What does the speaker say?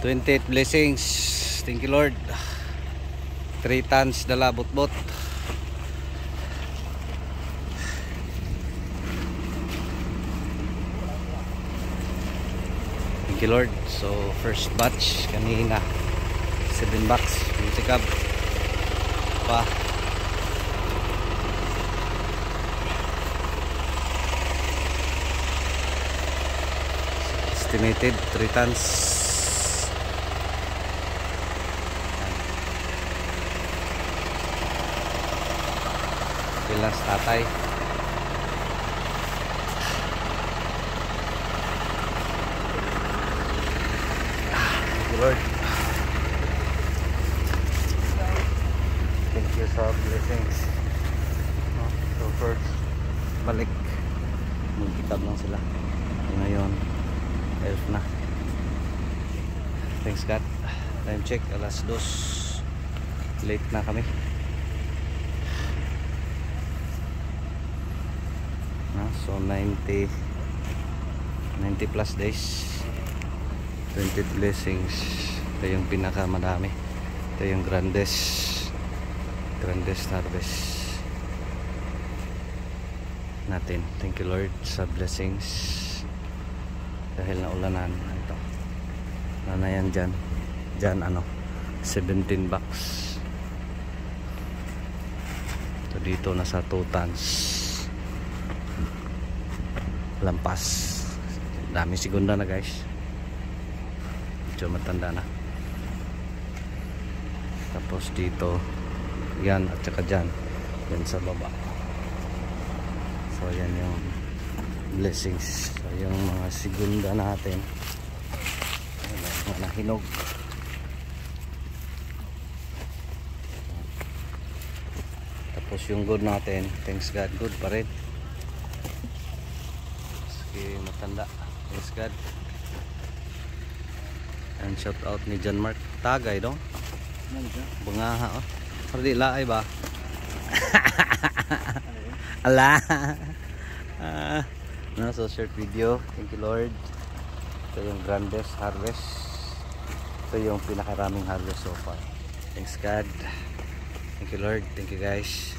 28 blessings. Thank you Lord. 3 tons dala bot-bot. Thank you Lord. So first batch kanina 7 bucks. Music up pa. Estimated 3 tons. Bilang tatay. Thank you Lord. Thank you sa blessings. So first balik magkitab lang sila ngayon. Elf na. Thanks God. Time check alas 2. Late na kami. So 90 plus days. 20 blessings. Ito yung pinaka madami. Ito yung grandest harvest natin. Thank you Lord sa blessings. Dahil naulanan ito. Nanayan dyan ano 17 bucks. Ito dito nasa 2 tons. Lampas. Dami segunda na guys. Medyo matanda na. Tapos dito yan at saka dyan sa baba. So yan yung blessings. So yung mga segunda natin mga nahinog. Tapos yung good natin, thanks God, good pa rin. Sige matanda, thanks God. And shout out ni John Mark Tagay dong. Bungaha oh. Pardi laay ba? Ala. No, so short video. Thank you Lord. Ito yung grandest harvest. Ito yung pinakaraming harvest so far. Thanks God. Thank you Lord. Thank you guys.